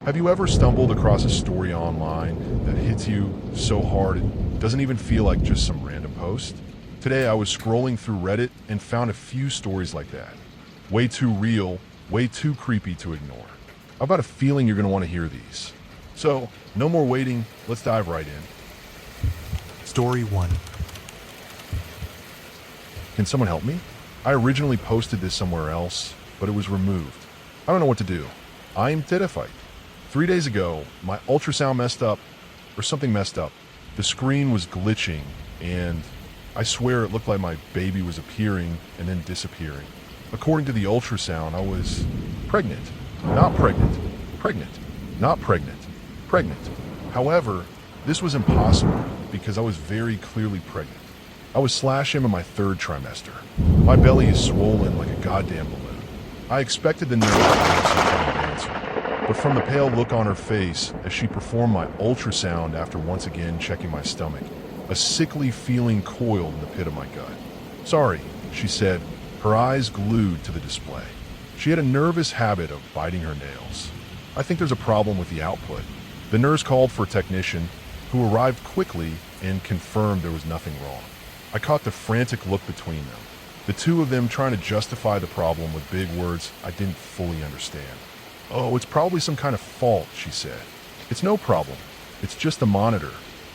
Have you ever stumbled across a story online that hits you so hard it doesn't even feel like just some random post? Today I was scrolling through Reddit and found a few stories like that. Way too real, way too creepy to ignore. I've got a feeling you're going to want to hear these. So, no more waiting, let's dive right in. Story 1. Can someone help me? I originally posted this somewhere else, but it was removed. I don't know what to do. I am terrified. 3 days ago, my ultrasound messed up, or something messed up. The screen was glitching, and I swear it looked like my baby was appearing and then disappearing. According to the ultrasound, I was pregnant, not pregnant, pregnant, not pregnant, pregnant. However, this was impossible because I was very clearly pregnant. I was /M in my 3rd trimester. My belly is swollen like a goddamn balloon. I expected the nurse to have some kind of answer. But from the pale look on her face as she performed my ultrasound after once again checking my stomach, a sickly feeling coiled in the pit of my gut. "Sorry," she said, her eyes glued to the display. She had a nervous habit of biting her nails. "I think there's a problem with the output." The nurse called for a technician, who arrived quickly and confirmed there was nothing wrong. I caught the frantic look between them, the two of them trying to justify the problem with big words I didn't fully understand. "Oh, it's probably some kind of fault," she said. "It's no problem. It's just the monitor."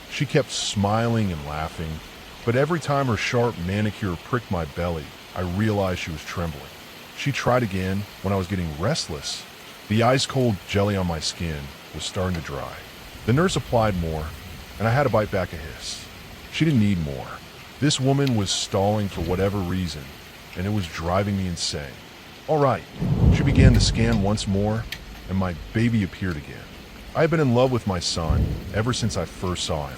She kept smiling and laughing, but every time her sharp manicure pricked my belly, I realized she was trembling. She tried again when I was getting restless. The ice-cold jelly on my skin was starting to dry. The nurse applied more, and I had to bite back a hiss. She didn't need more. This woman was stalling for whatever reason, and it was driving me insane. "All right." She began to scan once more, and my baby appeared again. I had been in love with my son ever since I first saw him.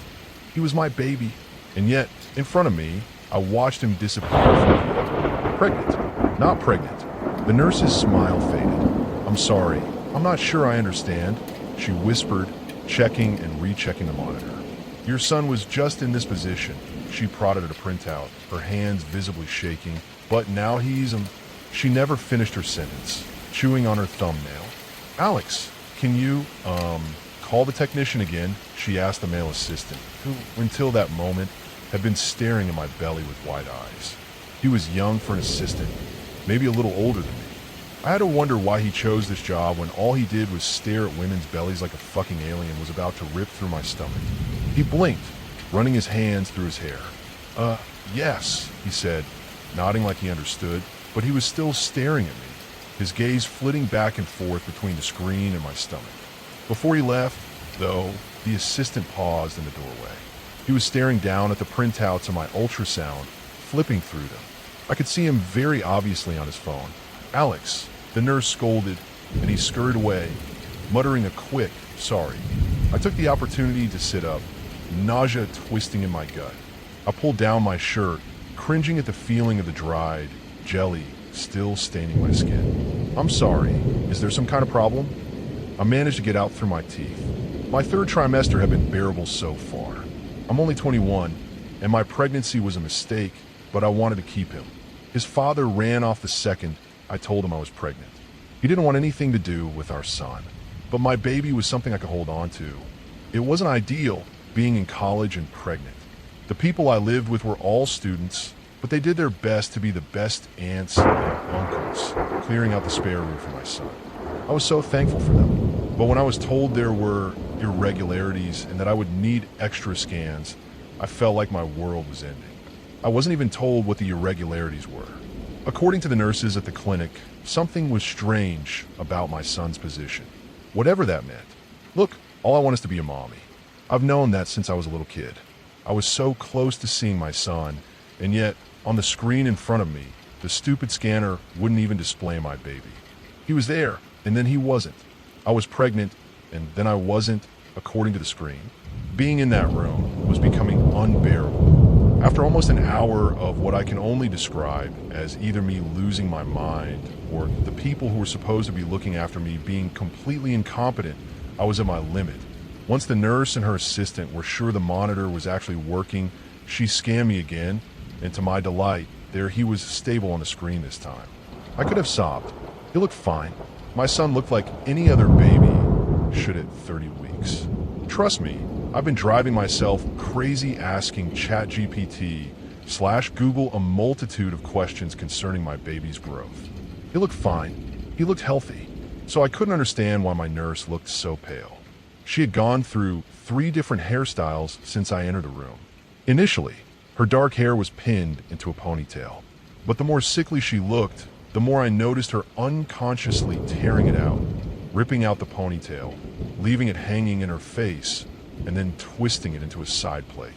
He was my baby, and yet, in front of me, I watched him disappear from me. Pregnant, not pregnant. The nurse's smile faded. "I'm sorry. I'm not sure I understand," she whispered, checking and rechecking the monitor. "Your son was just in this position." She prodded at a printout, her hands visibly shaking. "But now he's..." She never finished her sentence, chewing on her thumbnail. "Alex, can you, call the technician again?" she asked the male assistant, who, until that moment, had been staring at my belly with wide eyes. He was young for an assistant, maybe a little older than me. I had to wonder why he chose this job when all he did was stare at women's bellies like a fucking alien was about to rip through my stomach. He blinked, running his hands through his hair. Yes," he said, nodding like he understood, but he was still staring at me, his gaze flitting back and forth between the screen and my stomach. Before he left, though, the assistant paused in the doorway. He was staring down at the printouts of my ultrasound, flipping through them. I could see him very obviously on his phone. "Alex," the nurse scolded, and he scurried away, muttering a quick, "Sorry." I took the opportunity to sit up, nausea twisting in my gut. I pulled down my shirt, cringing at the feeling of the dried jelly still staining my skin. "I'm sorry. Is there some kind of problem?" I managed to get out through my teeth. My 3rd trimester had been bearable so far. I'm only 21, and my pregnancy was a mistake, but I wanted to keep him. His father ran off the second I told him I was pregnant. He didn't want anything to do with our son, but my baby was something I could hold on to. It wasn't ideal, being in college and pregnant. The people I lived with were all students, but they did their best to be the best aunts and uncles, clearing out the spare room for my son. I was so thankful for them, but when I was told there were irregularities and that I would need extra scans, I felt like my world was ending. I wasn't even told what the irregularities were. According to the nurses at the clinic, something was strange about my son's position. Whatever that meant. Look, all I want is to be a mommy. I've known that since I was a little kid. I was so close to seeing my son, and yet, on the screen in front of me, the stupid scanner wouldn't even display my baby. He was there, and then he wasn't. I was pregnant, and then I wasn't, according to the screen. Being in that room was becoming unbearable. After almost an hour of what I can only describe as either me losing my mind or the people who were supposed to be looking after me being completely incompetent, I was at my limit. Once the nurse and her assistant were sure the monitor was actually working, she scanned me again, and to my delight, there he was stable on the screen this time. I could have sobbed. He looked fine. My son looked like any other baby, should at 30 weeks. Trust me, I've been driving myself crazy asking ChatGPT/Google a multitude of questions concerning my baby's growth. He looked fine. He looked healthy. So I couldn't understand why my nurse looked so pale. She had gone through 3 different hairstyles since I entered the room. Initially, her dark hair was pinned into a ponytail. But the more sickly she looked, the more I noticed her unconsciously tearing it out, ripping out the ponytail, leaving it hanging in her face, and then twisting it into a side plate.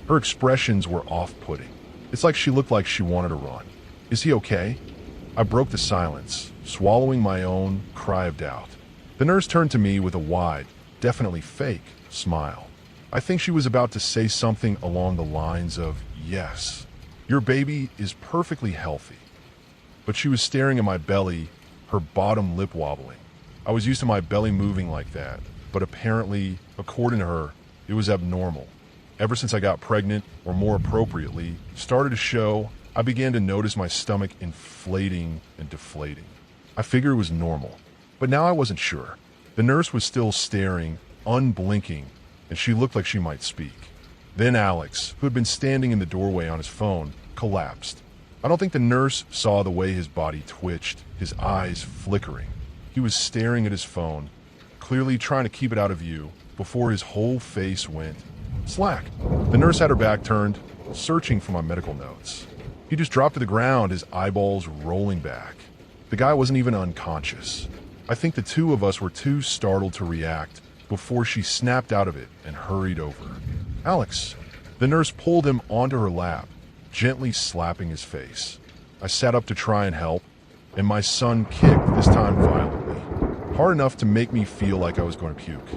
Her expressions were off-putting. It's like she looked like she wanted to run. Is he okay? I broke the silence, swallowing my own cry of doubt. The nurse turned to me with a wide, definitely fake, smile. I think she was about to say something along the lines of, "Yes, your baby is perfectly healthy." But she was staring at my belly, her bottom lip wobbling. I was used to my belly moving like that, but apparently, according to her, it was abnormal. Ever since I got pregnant, or more appropriately, started to show, I began to notice my stomach inflating and deflating. I figured it was normal, but now I wasn't sure. The nurse was still staring, unblinking, and she looked like she might speak. Then Alex, who had been standing in the doorway on his phone, collapsed. I don't think the nurse saw the way his body twitched, his eyes flickering. He was staring at his phone, clearly trying to keep it out of view, before his whole face went slack. The nurse had her back turned, searching for my medical notes. He just dropped to the ground, his eyeballs rolling back. The guy wasn't even unconscious. I think the two of us were too startled to react before she snapped out of it and hurried over. "Alex." The nurse pulled him onto her lap, gently slapping his face. I sat up to try and help, and my son kicked, this time violently, hard enough to make me feel like I was going to puke.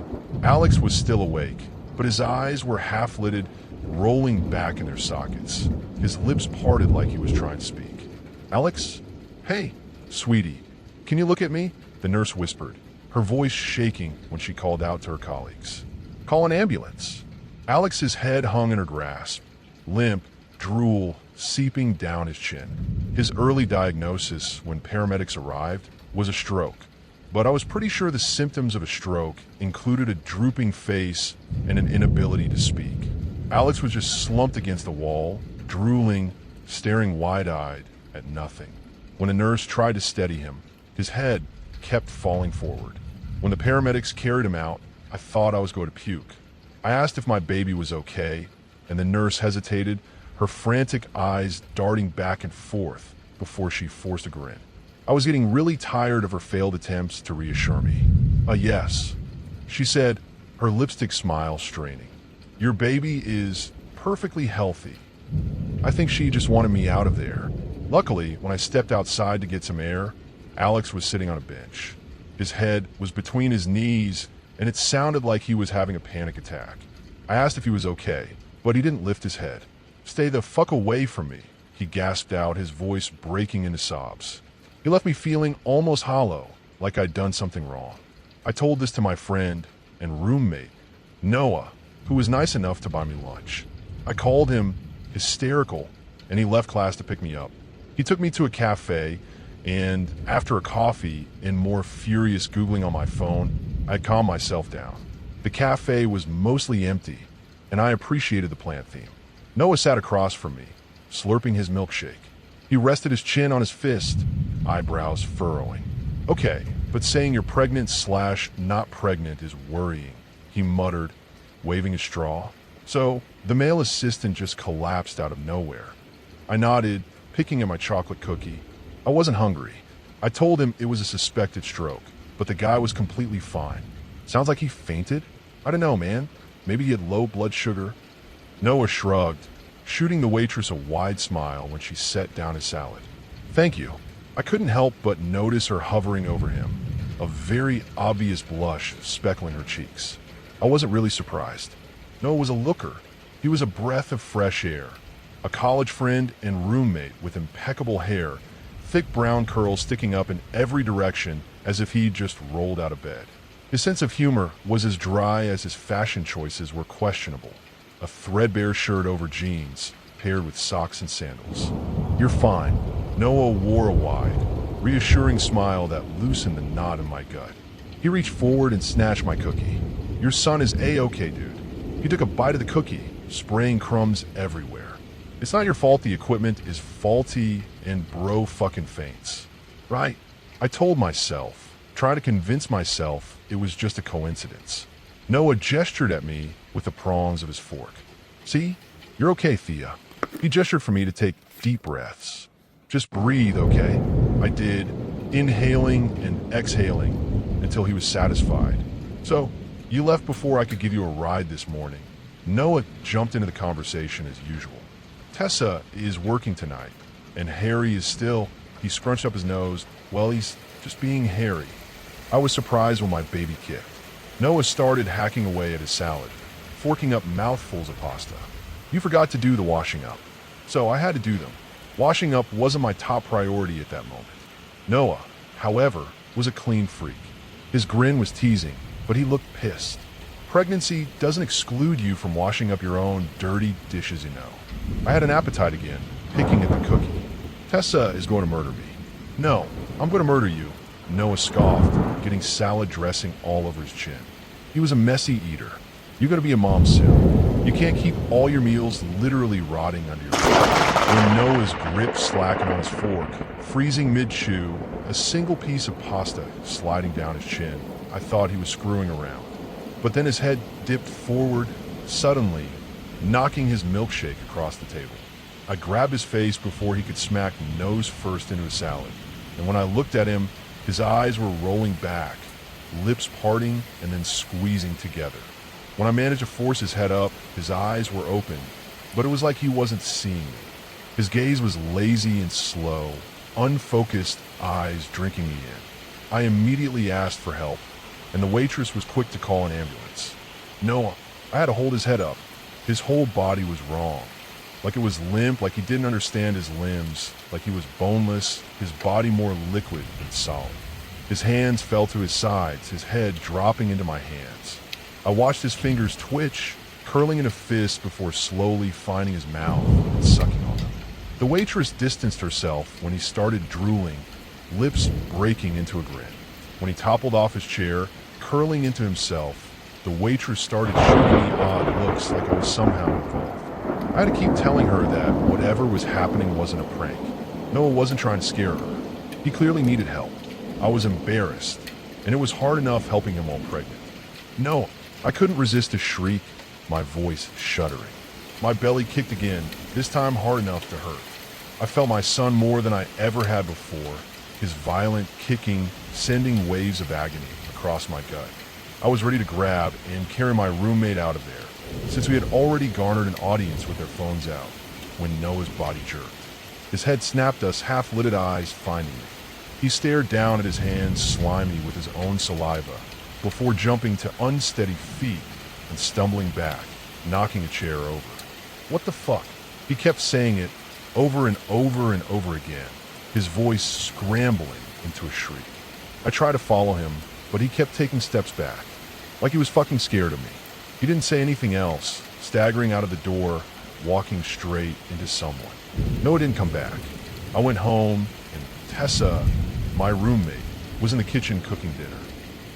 Alex was still awake, but his eyes were half-lidded, rolling back in their sockets. His lips parted like he was trying to speak. "Alex? Hey, sweetie, can you look at me?" The nurse whispered, her voice shaking when she called out to her colleagues. "Call an ambulance." Alex's head hung in her grasp, limp, drool seeping down his chin. His early diagnosis, when paramedics arrived, was a stroke. But I was pretty sure the symptoms of a stroke included a drooping face and an inability to speak. Alex was just slumped against the wall, drooling, staring wide-eyed at nothing. When a nurse tried to steady him, his head kept falling forward. When the paramedics carried him out, I thought I was going to puke. I asked if my baby was okay, and the nurse hesitated, her frantic eyes darting back and forth before she forced a grin. I was getting really tired of her failed attempts to reassure me. Yes," she said, her lipstick smile straining. "Your baby is perfectly healthy." I think she just wanted me out of there. Luckily, when I stepped outside to get some air, Alex was sitting on a bench. His head was between his knees, and it sounded like he was having a panic attack. I asked if he was okay, but he didn't lift his head. "Stay the fuck away from me," he gasped out, his voice breaking into sobs. He left me feeling almost hollow, like I'd done something wrong. I told this to my friend and roommate, Noah, who was nice enough to buy me lunch. I called him hysterical, and he left class to pick me up. He took me to a cafe, and after a coffee and more furious Googling on my phone, I calmed myself down. The cafe was mostly empty, and I appreciated the plant theme. Noah sat across from me, slurping his milkshake. He rested his chin on his fist, eyebrows furrowing. "Okay, but saying you're pregnant/not pregnant is worrying," he muttered, waving his straw. So, the male assistant just collapsed out of nowhere. I nodded, picking at my chocolate cookie. I wasn't hungry. I told him it was a suspected stroke, but the guy was completely fine. Sounds like he fainted? I don't know, man. Maybe he had low blood sugar. Noah shrugged, shooting the waitress a wide smile when she set down his salad. "Thank you." I couldn't help but notice her hovering over him, a very obvious blush speckling her cheeks. I wasn't really surprised. Noah was a looker. He was a breath of fresh air, a college friend and roommate with impeccable hair, thick brown curls sticking up in every direction as if he'd just rolled out of bed. His sense of humor was as dry as his fashion choices were questionable. A threadbare shirt over jeans, paired with socks and sandals. "You're fine." Noah wore a wide, reassuring smile that loosened the knot in my gut. He reached forward and snatched my cookie. Your son is A-okay, dude. He took a bite of the cookie, spraying crumbs everywhere. It's not your fault the equipment is faulty and bro fucking faints. Right? I told myself, trying to convince myself it was just a coincidence. Noah gestured at me with the prongs of his fork. See? You're okay, Thea. He gestured for me to take deep breaths. Just breathe, okay? I did, inhaling and exhaling until he was satisfied. So, you left before I could give you a ride this morning. Noah jumped into the conversation as usual. Tessa is working tonight, and Harry is still... He scrunched up his nose. Well, he's just being Harry. I was surprised when my baby kicked. Noah started hacking away at his salad, forking up mouthfuls of pasta. You forgot to do the washing up, so I had to do them. Washing up wasn't my top priority at that moment. Noah, however, was a clean freak. His grin was teasing, but he looked pissed. Pregnancy doesn't exclude you from washing up your own dirty dishes, you know. I had an appetite again, picking at the cookie. Tessa is going to murder me. No, I'm going to murder you. Noah scoffed, getting salad dressing all over his chin. He was a messy eater. You're going to be a mom soon. You can't keep all your meals literally rotting under your breath. When Noah's grip slackened on his fork, freezing mid-chew, a single piece of pasta sliding down his chin, I thought he was screwing around. But then his head dipped forward, suddenly, knocking his milkshake across the table. I grabbed his face before he could smack nose first into his salad. And when I looked at him, his eyes were rolling back, lips parting and then squeezing together. When I managed to force his head up, his eyes were open, but it was like he wasn't seeing me. His gaze was lazy and slow, unfocused eyes drinking me in. I immediately asked for help, and the waitress was quick to call an ambulance. No, I had to hold his head up. His whole body was wrong. Like it was limp, like he didn't understand his limbs, like he was boneless, his body more liquid than solid. His hands fell to his sides, his head dropping into my hands. I watched his fingers twitch, curling in a fist before slowly finding his mouth and sucking on them. The waitress distanced herself when he started drooling, lips breaking into a grin. When he toppled off his chair, curling into himself, the waitress started shooting me odd looks like I was somehow involved. I had to keep telling her that whatever was happening wasn't a prank. Noah wasn't trying to scare her. He clearly needed help. I was embarrassed, and it was hard enough helping him while pregnant. No, I couldn't resist a shriek, my voice shuddering. My belly kicked again, this time hard enough to hurt. I felt my son more than I ever had before, his violent kicking sending waves of agony across my gut. I was ready to grab and carry my roommate out of there, since we had already garnered an audience with their phones out, when Noah's body jerked. His head snapped us half-lidded eyes finding me. He stared down at his hands slimy with his own saliva, before jumping to unsteady feet and stumbling back, knocking a chair over. What the fuck? He kept saying it over and over and over again, his voice scrambling into a shriek. I tried to follow him, but he kept taking steps back, like he was fucking scared of me. He didn't say anything else, staggering out of the door, walking straight into someone. Noah didn't come back. I went home, and Tessa, my roommate, was in the kitchen cooking dinner.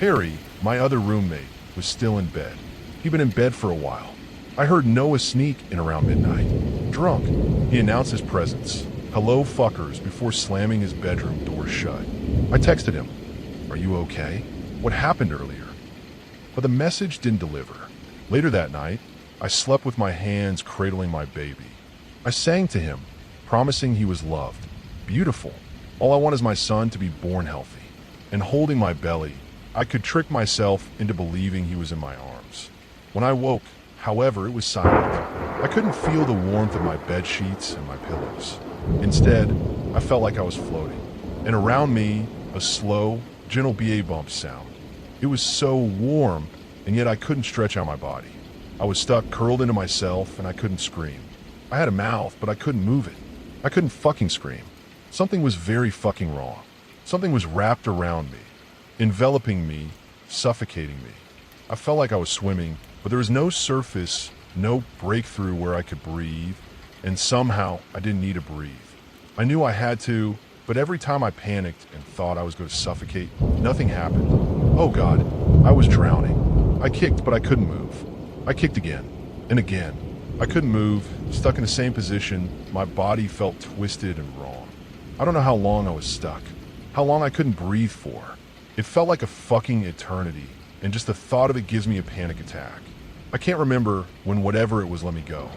Harry, my other roommate, was still in bed. He'd been in bed for a while. I heard Noah sneak in around midnight. Drunk, he announced his presence. Hello, fuckers, before slamming his bedroom door shut. I texted him, "Are you okay? What happened earlier?" But the message didn't deliver. Later that night, I slept with my hands cradling my baby. I sang to him, promising he was loved, beautiful. All I want is my son to be born healthy. And holding my belly, I could trick myself into believing he was in my arms. When I woke, however, it was silent. I couldn't feel the warmth of my bed sheets and my pillows. Instead, I felt like I was floating. And around me, a slow, gentle BA bump sound. It was so warm, and yet I couldn't stretch out my body. I was stuck curled into myself, and I couldn't scream. I had a mouth, but I couldn't move it. I couldn't fucking scream. Something was very fucking wrong. Something was wrapped around me, enveloping me, suffocating me. I felt like I was swimming, but there was no surface, no breakthrough where I could breathe, and somehow I didn't need to breathe. I knew I had to, but every time I panicked and thought I was going to suffocate, nothing happened. Oh God, I was drowning. I kicked, but I couldn't move. I kicked again and again. I couldn't move, stuck in the same position. My body felt twisted and wrong. I don't know how long I was stuck, how long I couldn't breathe for. It felt like a fucking eternity, and just the thought of it gives me a panic attack. I can't remember when whatever it was let me go.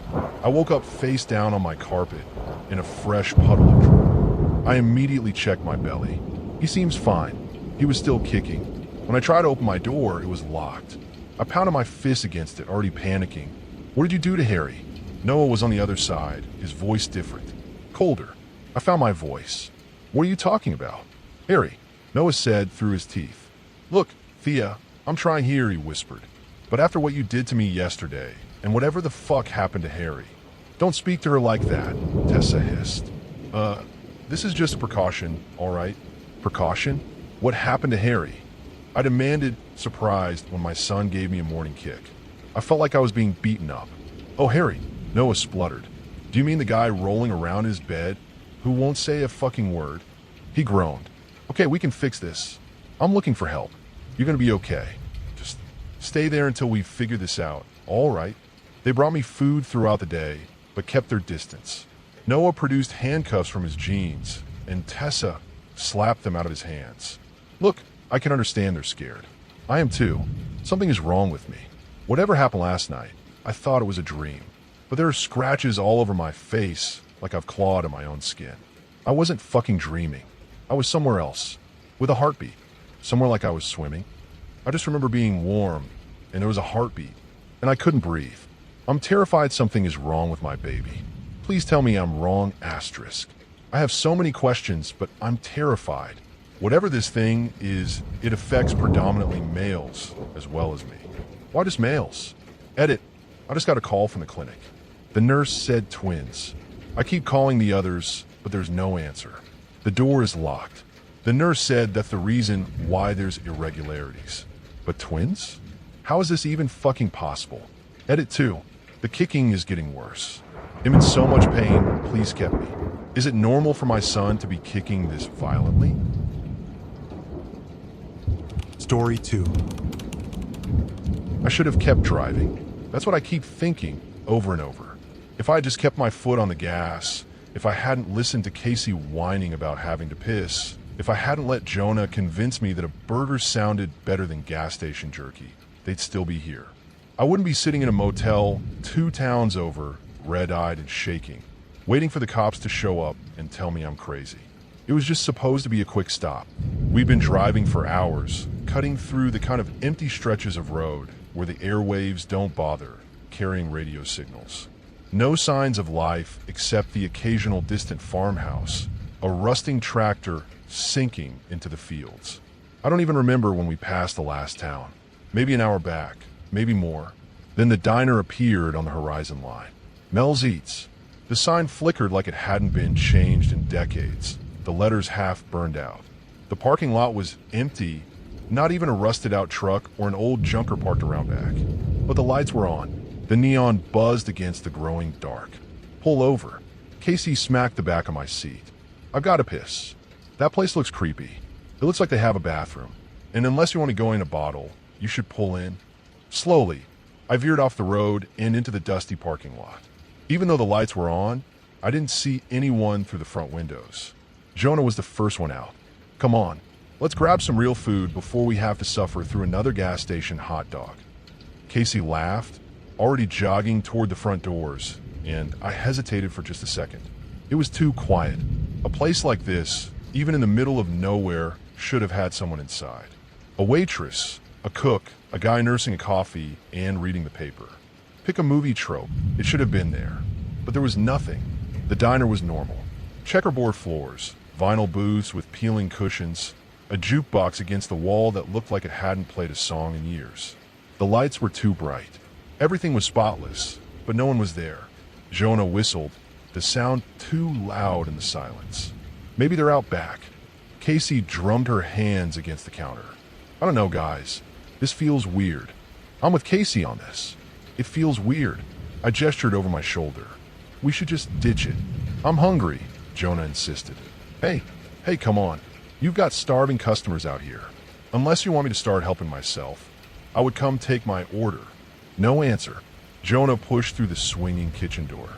I woke up face down on my carpet in a fresh puddle of drool. I immediately checked my belly. He seems fine. He was still kicking. When I tried to open my door, it was locked. I pounded my fist against it, already panicking. What did you do to Harry? Noah was on the other side, his voice different, colder. I found my voice. What are you talking about? Harry, Noah said through his teeth. Look, Thea, I'm trying here, he whispered. But after what you did to me yesterday, and whatever the fuck happened to Harry, don't speak to her like that, Tessa hissed. This is just a precaution, all right? Precaution? What happened to Harry? I demanded, surprised, when my son gave me a morning kick. I felt like I was being beaten up. Oh, Harry, Noah spluttered. Do you mean the guy rolling around his bed, who won't say a fucking word? He groaned. Okay, we can fix this. I'm looking for help. You're gonna be okay. Just stay there until we figure this out. All right. They brought me food throughout the day, but kept their distance. Noah produced handcuffs from his jeans, and Tessa slapped them out of his hands. Look, I can understand they're scared. I am too. Something is wrong with me. Whatever happened last night, I thought it was a dream. But there are scratches all over my face, like I've clawed at my own skin. I wasn't fucking dreaming. I was somewhere else, with a heartbeat. Somewhere like I was swimming. I just remember being warm, and there was a heartbeat, and I couldn't breathe. I'm terrified something is wrong with my baby. Please tell me I'm wrong, asterisk. I have so many questions, but I'm terrified. Whatever this thing is, it affects predominantly males as well as me. Why just males? Edit. I just got a call from the clinic. The nurse said twins. I keep calling the others, but there's no answer. The door is locked. The nurse said that's the reason why there's irregularities. But twins? How is this even fucking possible? Edit 2. The kicking is getting worse. I'm in so much pain, please get me. Is it normal for my son to be kicking this violently? Story 2. I should have kept driving. That's what I keep thinking over and over. If I had just kept my foot on the gas, if I hadn't listened to Casey whining about having to piss, if I hadn't let Jonah convince me that a burger sounded better than gas station jerky, they'd still be here. I wouldn't be sitting in a motel 2 towns over, red-eyed and shaking, waiting for the cops to show up and tell me I'm crazy. It was just supposed to be a quick stop. We'd been driving for hours, cutting through the kind of empty stretches of road where the airwaves don't bother carrying radio signals. No signs of life except the occasional distant farmhouse, a rusting tractor sinking into the fields. I don't even remember when we passed the last town. Maybe an hour back, maybe more. Then the diner appeared on the horizon line. Mel's Eats. The sign flickered like it hadn't been changed in decades, the letters half burned out. The parking lot was empty, not even a rusted out truck or an old junker parked around back. But the lights were on. The neon buzzed against the growing dark. Pull over. Casey smacked the back of my seat. I've got to piss. That place looks creepy. It looks like they have a bathroom. And unless you want to go in a bottle, you should pull in. Slowly, I veered off the road and into the dusty parking lot. Even though the lights were on, I didn't see anyone through the front windows. Jonah was the first one out. Come on, let's grab some real food before we have to suffer through another gas station hot dog. Casey laughed, already jogging toward the front doors, and I hesitated for just a second. It was too quiet. A place like this, even in the middle of nowhere, should have had someone inside. A waitress, a cook, a guy nursing a coffee and reading the paper. Pick a movie trope, it should have been there. But there was nothing. The diner was normal. Checkerboard floors, vinyl booths with peeling cushions, a jukebox against the wall that looked like it hadn't played a song in years. The lights were too bright. Everything was spotless, but no one was there. Jonah whistled, the sound too loud in the silence. Maybe they're out back. Casey drummed her hands against the counter. I don't know, guys. This feels weird. I'm with Casey on this. It feels weird. I gestured over my shoulder. We should just ditch it. I'm hungry, Jonah insisted. Hey, come on. You've got starving customers out here. Unless you want me to start helping myself, I would come take my order. No answer. Jonah pushed through the swinging kitchen door.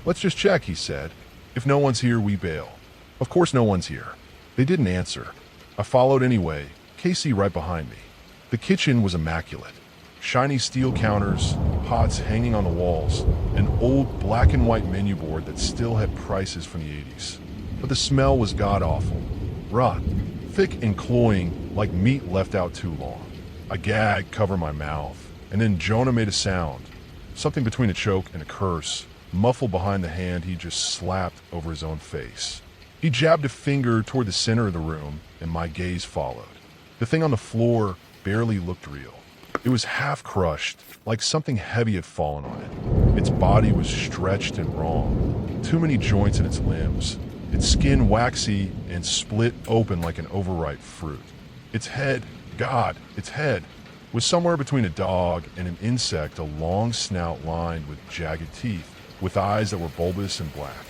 Let's just check, he said. If no one's here, we bail. Of course no one's here. They didn't answer. I followed anyway, Casey right behind me. The kitchen was immaculate. Shiny steel counters, pots hanging on the walls, an old black and white menu board that still had prices from the 80s. But the smell was god-awful. Rotten, thick and cloying like meat left out too long. I gagged, covered my mouth, and then Jonah made a sound. Something between a choke and a curse, muffled behind the hand he just slapped over his own face. He jabbed a finger toward the center of the room, and my gaze followed. The thing on the floor barely looked real. It was half crushed, like something heavy had fallen on it. Its body was stretched and wrong. Too many joints in its limbs. Its skin waxy and split open like an overripe fruit. Its head, God, its head, was somewhere between a dog and an insect, a long snout lined with jagged teeth, with eyes that were bulbous and black.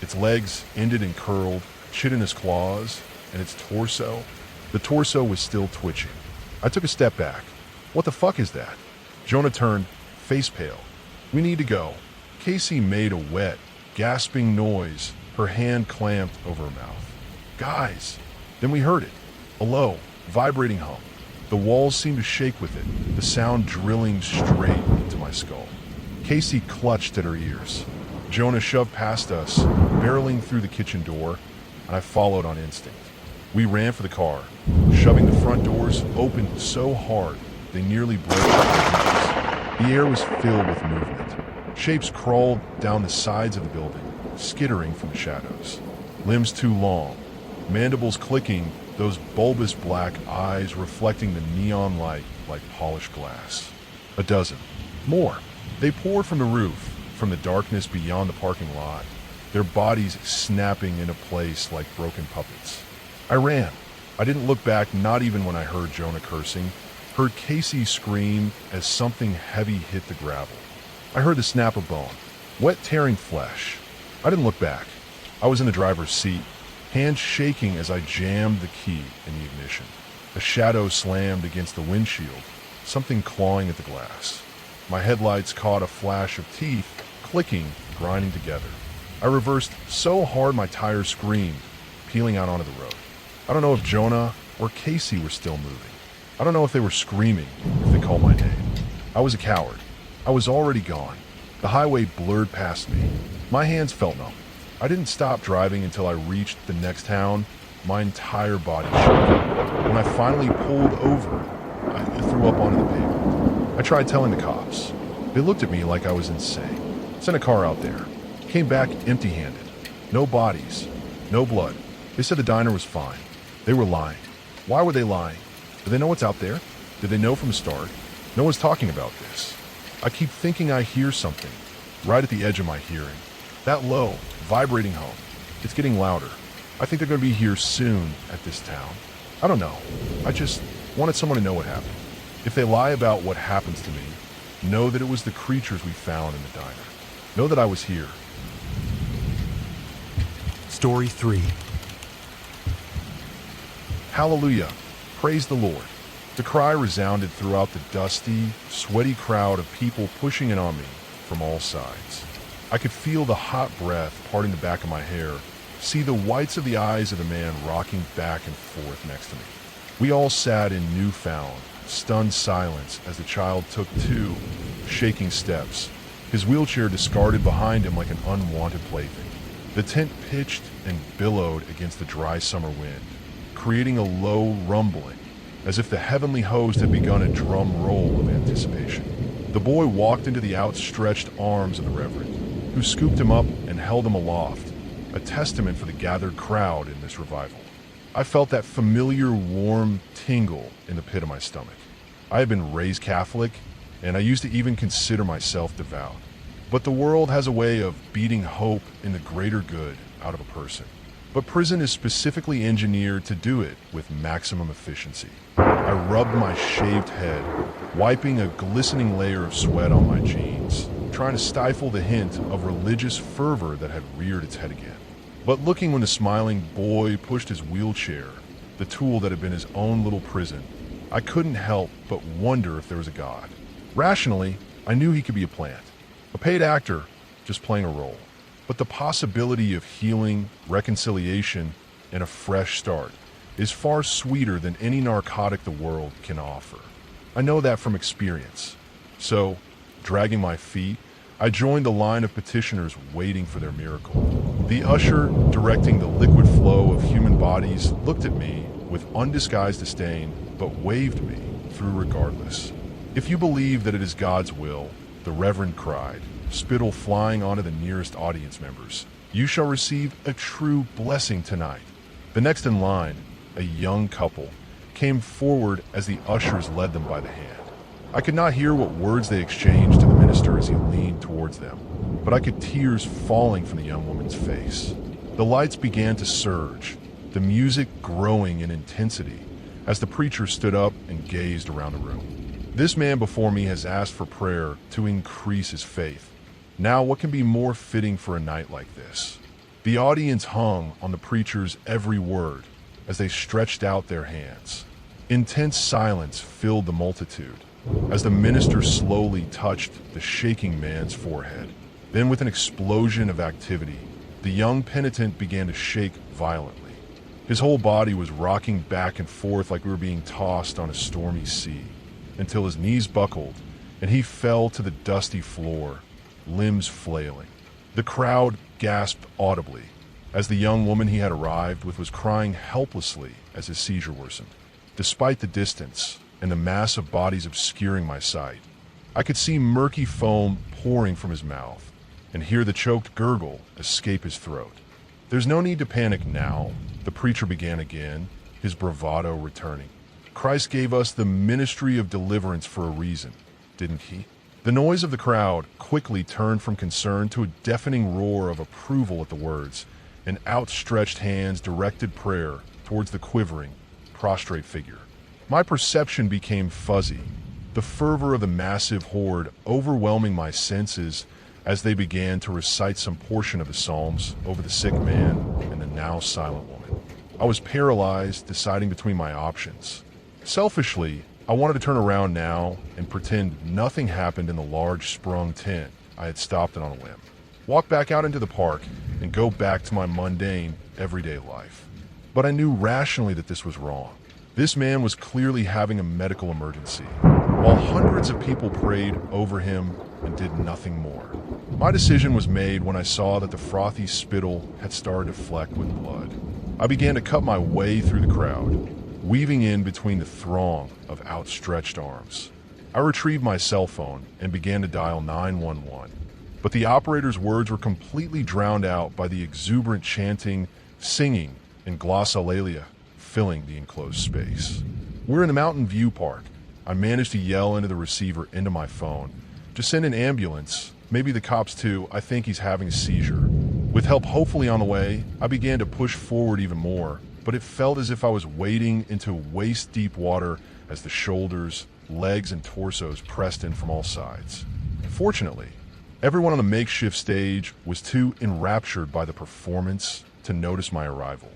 Its legs ended in curled, chitinous claws, and its torso, the torso was still twitching. I took a step back. What the fuck is that? Jonah turned, face pale. We need to go. Casey made a wet, gasping noise, her hand clamped over her mouth. Guys! Then we heard it. A low, vibrating hum. The walls seemed to shake with it, the sound drilling straight into my skull. Casey clutched at her ears. Jonah shoved past us, barreling through the kitchen door, and I followed on instinct. We ran for the car, shoving the front doors open so hard they nearly broke our hinges. The air was filled with movement. Shapes crawled down the sides of the building, skittering from the shadows. Limbs too long, mandibles clicking, those bulbous black eyes reflecting the neon light like polished glass. A dozen. More. They poured from the roof, from the darkness beyond the parking lot, their bodies snapping into place like broken puppets. I ran. I didn't look back, not even when I heard Jonah cursing, heard Casey scream as something heavy hit the gravel. I heard the snap of bone, wet tearing flesh. I didn't look back. I was in the driver's seat, hands shaking as I jammed the key in the ignition. A shadow slammed against the windshield, something clawing at the glass. My headlights caught a flash of teeth, clicking, grinding together. I reversed so hard my tires screamed, peeling out onto the road. I don't know if Jonah or Casey were still moving. I don't know if they were screaming, if they called my name. I was a coward. I was already gone. The highway blurred past me. My hands felt numb. I didn't stop driving until I reached the next town, my entire body shaking. When I finally pulled over, I threw up onto the pavement. I tried telling the cops. They looked at me like I was insane. Sent a car out there. Came back empty-handed. No bodies. No blood. They said the diner was fine. They were lying. Why were they lying? Do they know what's out there? Did they know from the start? No one's talking about this. I keep thinking I hear something, right at the edge of my hearing. That low, vibrating hum. It's getting louder. I think they're going to be here soon at this town. I don't know. I just wanted someone to know what happened. If they lie about what happens to me, know that it was the creatures we found in the diner. Know that I was here. Story 3. Hallelujah. Praise the Lord. The cry resounded throughout the dusty, sweaty crowd of people pushing in on me from all sides. I could feel the hot breath parting the back of my hair, see the whites of the eyes of the man rocking back and forth next to me. We all sat in newfound, stunned silence as the child took 2 shaking steps, his wheelchair discarded behind him like an unwanted plaything. The tent pitched and billowed against the dry summer wind, creating a low rumbling, as if the heavenly host had begun a drum roll of anticipation. The boy walked into the outstretched arms of the Reverend, who scooped him up and held him aloft, a testament for the gathered crowd in this revival. I felt that familiar warm tingle in the pit of my stomach. I had been raised Catholic, and I used to even consider myself devout. But the world has a way of beating hope in the greater good out of a person. But prison is specifically engineered to do it with maximum efficiency. I rubbed my shaved head, wiping a glistening layer of sweat on my jeans, trying to stifle the hint of religious fervor that had reared its head again. But looking when the smiling boy pushed his wheelchair, the tool that had been his own little prison, I couldn't help but wonder if there was a God. Rationally, I knew he could be a plant, a paid actor just playing a role. But the possibility of healing, reconciliation, and a fresh start is far sweeter than any narcotic the world can offer. I know that from experience. So, dragging my feet, I joined the line of petitioners waiting for their miracle. The usher, directing the liquid flow of human bodies, looked at me with undisguised disdain, but waved me through regardless. "If you believe that it is God's will," the Reverend cried, spittle flying onto the nearest audience members, "you shall receive a true blessing tonight." The next in line, a young couple, came forward as the ushers led them by the hand. I could not hear what words they exchanged to the minister as he leaned towards them, but I could tears falling from the young woman's face. The lights began to surge, the music growing in intensity as the preacher stood up and gazed around the room. This man before me has asked for prayer to increase his faith. Now, what can be more fitting for a night like this? The audience hung on the preacher's every word as they stretched out their hands. Intense silence filled the multitude as the minister slowly touched the shaking man's forehead. Then, with an explosion of activity, the young penitent began to shake violently. His whole body was rocking back and forth like we were being tossed on a stormy sea, until his knees buckled and he fell to the dusty floor, limbs flailing. The crowd gasped audibly as the young woman he had arrived with was crying helplessly as his seizure worsened. Despite the distance and the mass of bodies obscuring my sight, I could see murky foam pouring from his mouth and hear the choked gurgle escape his throat. "There's no need to panic now," the preacher began again, his bravado returning. "Christ gave us the ministry of deliverance for a reason, didn't he?" The noise of the crowd quickly turned from concern to a deafening roar of approval at the words, and outstretched hands directed prayer towards the quivering, prostrate figure. My perception became fuzzy, the fervor of the massive horde overwhelming my senses as they began to recite some portion of the Psalms over the sick man and the now silent woman. I was paralyzed, deciding between my options. Selfishly, I wanted to turn around now and pretend nothing happened in the large sprung tent I had stopped in on a whim. Walk back out into the park and go back to my mundane, everyday life. But I knew rationally that this was wrong. This man was clearly having a medical emergency, while hundreds of people prayed over him and did nothing more. My decision was made when I saw that the frothy spittle had started to fleck with blood. I began to cut my way through the crowd, weaving in between the throng of outstretched arms. I retrieved my cell phone and began to dial 911, but the operator's words were completely drowned out by the exuberant chanting, singing, and glossolalia filling the enclosed space. "We're in the Mountain View Park." I managed to yell into the receiver into my phone. "Just send an ambulance, maybe the cops too. I think he's having a seizure." With help hopefully on the way, I began to push forward even more, but it felt as if I was wading into waist-deep water as the shoulders, legs, and torsos pressed in from all sides. Fortunately, everyone on the makeshift stage was too enraptured by the performance to notice my arrival.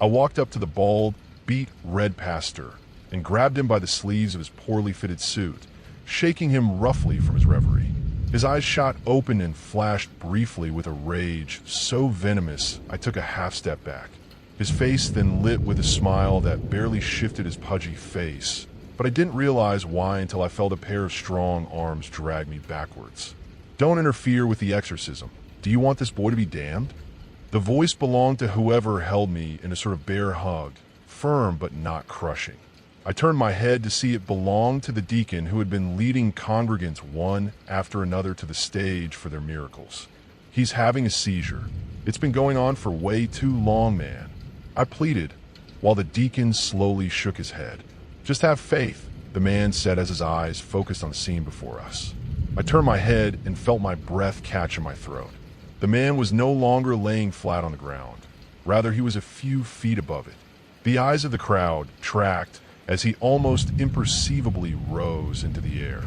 I walked up to the bald, beat red pastor and grabbed him by the sleeves of his poorly fitted suit, shaking him roughly from his reverie. His eyes shot open and flashed briefly with a rage so venomous I took a half step back. His face then lit with a smile that barely shifted his pudgy face, but I didn't realize why until I felt a pair of strong arms drag me backwards. "Don't interfere with the exorcism. Do you want this boy to be damned?" The voice belonged to whoever held me in a sort of bear hug, firm but not crushing. I turned my head to see it belonged to the deacon who had been leading congregants one after another to the stage for their miracles. "He's having a seizure. It's been going on for way too long, man," I pleaded, while the deacon slowly shook his head. "Just have faith," the man said as his eyes focused on the scene before us. I turned my head and felt my breath catch in my throat. The man was no longer laying flat on the ground. Rather, he was a few feet above it. The eyes of the crowd tracked as he almost imperceivably rose into the air.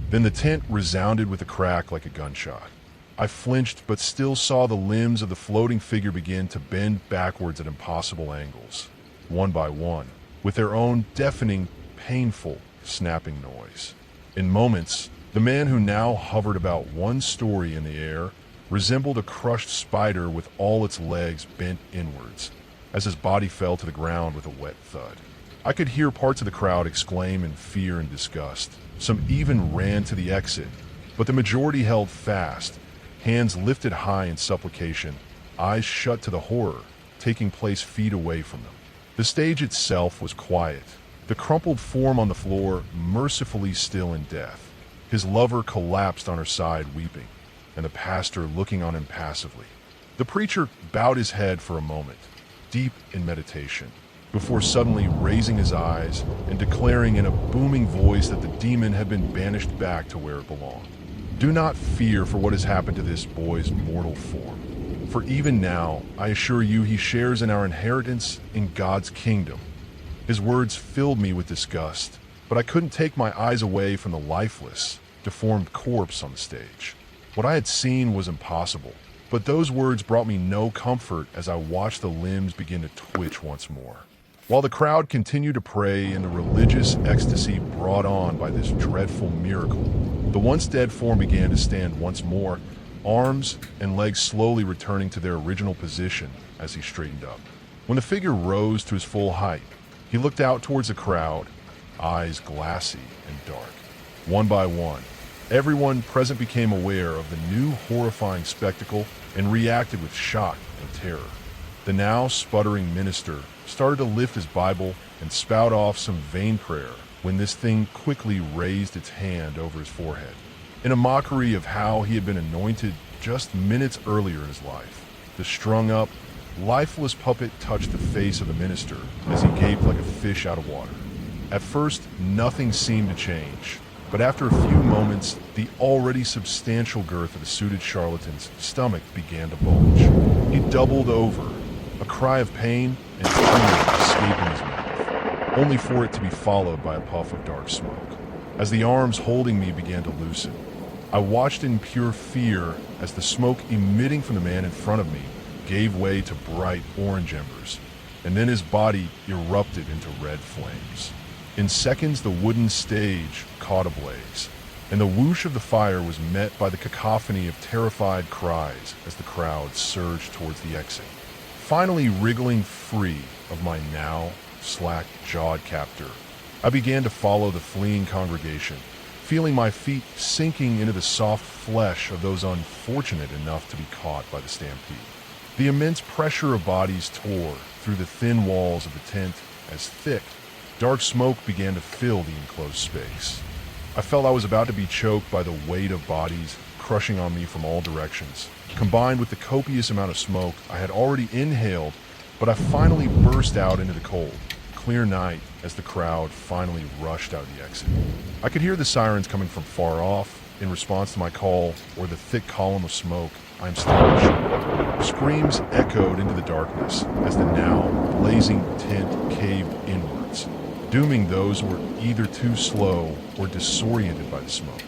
Then the tent resounded with a crack like a gunshot. I flinched, but still saw the limbs of the floating figure begin to bend backwards at impossible angles, one by one, with their own deafening, painful, snapping noise. In moments, the man who now hovered about one story in the air resembled a crushed spider with all its legs bent inwards, as his body fell to the ground with a wet thud. I could hear parts of the crowd exclaim in fear and disgust. Some even ran to the exit, but the majority held fast, hands lifted high in supplication, eyes shut to the horror taking place feet away from them. The stage itself was quiet, the crumpled form on the floor mercifully still in death. His lover collapsed on her side weeping, and the pastor looking on impassively. The preacher bowed his head for a moment, deep in meditation, before suddenly raising his eyes and declaring in a booming voice that the demon had been banished back to where it belonged. Do not fear for what has happened to this boy's mortal form, for even now, I assure you, he shares in our inheritance in God's kingdom. His words filled me with disgust, but I couldn't take my eyes away from the lifeless, deformed corpse on the stage. What I had seen was impossible, but those words brought me no comfort as I watched the limbs begin to twitch once more. While the crowd continued to pray in the religious ecstasy brought on by this dreadful miracle, the once dead form began to stand once more, arms and legs slowly returning to their original position as he straightened up. When the figure rose to his full height, he looked out towards the crowd, eyes glassy and dark. One by one, everyone present became aware of the new horrifying spectacle and reacted with shock and terror. The now sputtering minister started to lift his Bible and spout off some vain prayer when this thing quickly raised its hand over his forehead, in a mockery of how he had been anointed just minutes earlier in his life. The strung-up, lifeless puppet touched the face of the minister as he gaped like a fish out of water. At first, nothing seemed to change, but after a few moments, the already substantial girth of the suited charlatan's stomach began to bulge. He doubled over, a cry of pain and fear escaping his mouth, only for it to be followed by a puff of dark smoke. As the arms holding me began to loosen, I watched in pure fear as the smoke emitting from the man in front of me gave way to bright orange embers, and then his body erupted into red flames. In seconds, the wooden stage caught ablaze, and the whoosh of the fire was met by the cacophony of terrified cries as the crowd surged towards the exit. Finally wriggling free of my now slack-jawed captor, I began to follow the fleeing congregation, feeling my feet sinking into the soft flesh of those unfortunate enough to be caught by the stampede. The immense pressure of bodies tore through the thin walls of the tent as thick, dark smoke began to fill the enclosed space. I felt I was about to be choked by the weight of bodies crushing on me from all directions, combined with the copious amount of smoke I had already inhaled, but I finally burst out into the cold, clear night as the crowd finally rushed out the exit. I could hear the sirens coming from far off in response to my call, or the thick column of smoke I am still unsure. Screams echoed into the darkness as the now blazing tent caved inwards, dooming those who were either too slow or disoriented by the smoke.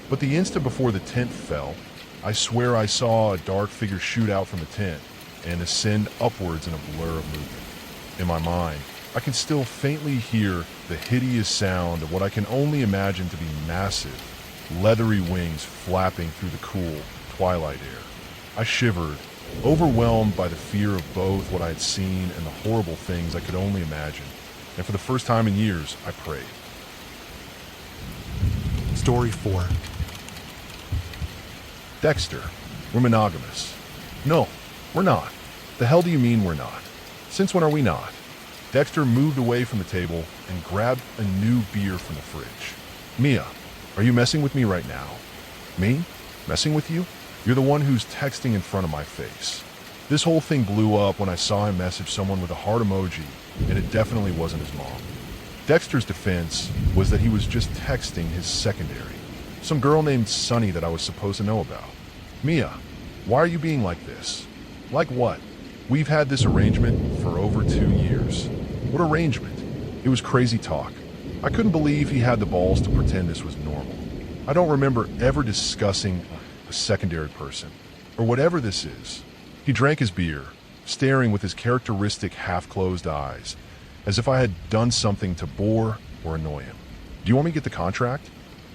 But the instant before the tent fell, I swear I saw a dark figure shoot out from the tent and ascend upwards in a blur of movement. In my mind, I can still faintly hear the hideous sound of what I can only imagine to be massive, leathery wings flapping through the cool, twilight air. I shivered, overwhelmed by the fear of both what I had seen and the horrible things I could only imagine, and for the first time in years, I prayed. Story 4. Dexter, we're monogamous. No, we're not. The hell do you mean we're not? Since when are we not? Dexter moved away from the table and grabbed a new beer from the fridge. Mia, are you messing with me right now? Me? Messing with you? You're the one who's texting in front of my face. This whole thing blew up when I saw him message someone with a heart emoji, and it definitely wasn't his mom. Dexter's defense was that he was just texting his secondary, some girl named Sunny that I was supposed to know about. Mia, why are you being like this? Like what? We've had this arrangement for over 2 years. What arrangement? It was crazy talk. I couldn't believe he had the balls to pretend this was normal. I don't remember ever discussing a secondary person, or whatever this is. He drank his beer, staring with his characteristic half-closed eyes, as if I had done something to bore, or annoy him. Do you want me to get the contract?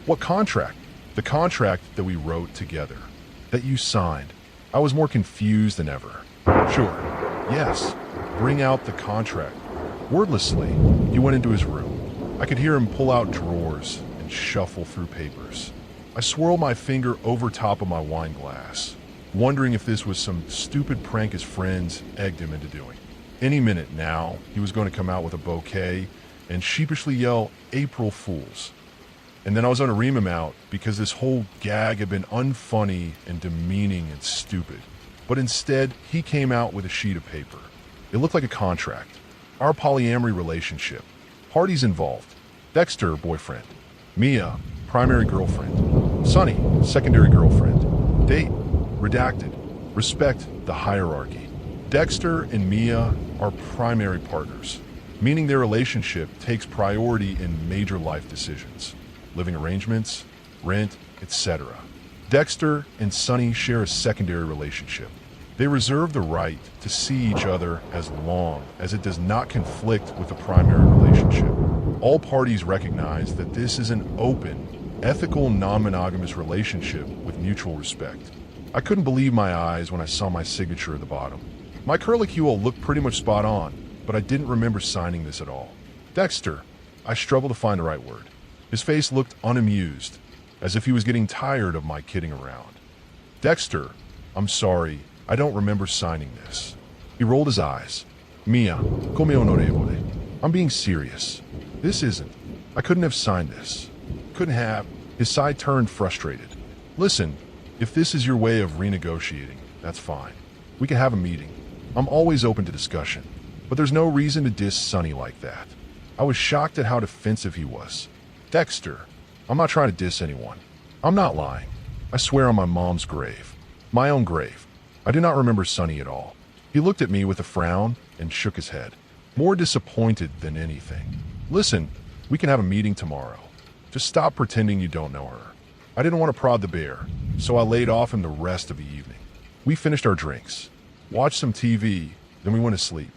What contract? The contract that we wrote together. That you signed. I was more confused than ever. Sure. Yes. Bring out the contract. Wordlessly, he went into his room. I could hear him pull out drawers and shuffle through papers. I swirled my finger over top of my wine glass, wondering if this was some stupid prank his friends egged him into doing. Any minute now, he was going to come out with a bouquet and sheepishly yell, "April Fools." And then I was going to ream him out because this whole gag had been unfunny and demeaning and stupid. But instead, he came out with a sheet of paper. It looked like a contract. Our polyamory relationship. Parties involved. Dexter, boyfriend. Mia, primary girlfriend. Sunny, secondary girlfriend. Date, redacted. Respect the hierarchy. Dexter and Mia are primary partners, meaning their relationship takes priority in major life decisions. Living arrangements, rent, etc. Dexter and Sunny share a secondary relationship. They reserve the right to see each other as long as it does not conflict with the primary relationship. All parties recognize that this is an open, ethical, non-monogamous relationship with mutual respect. I couldn't believe my eyes when I saw my signature at the bottom. My curlicule looked pretty much spot on, but I didn't remember signing this at all. Dexter, I struggled to find the right word. His face looked unamused, as if he was getting tired of my kidding around. Dexter, I'm sorry, I don't remember signing this. He rolled his eyes. Mia, come onorevole. I'm being serious. This isn't. I couldn't have signed this. Couldn't have. His side turned frustrated. Listen, if this is your way of renegotiating, that's fine. We can have a meeting. I'm always open to discussion, but there's no reason to diss Sunny like that. I was shocked at how defensive he was. Dexter, I'm not trying to diss anyone. I'm not lying. I swear on my mom's grave. My own grave. I do not remember Sunny at all. He looked at me with a frown and shook his head, more disappointed than anything. Listen, we can have a meeting tomorrow. Just stop pretending you don't know her. I didn't want to prod the bear, so I laid off him the rest of the evening. We finished our drinks, watched some TV, then we went to sleep.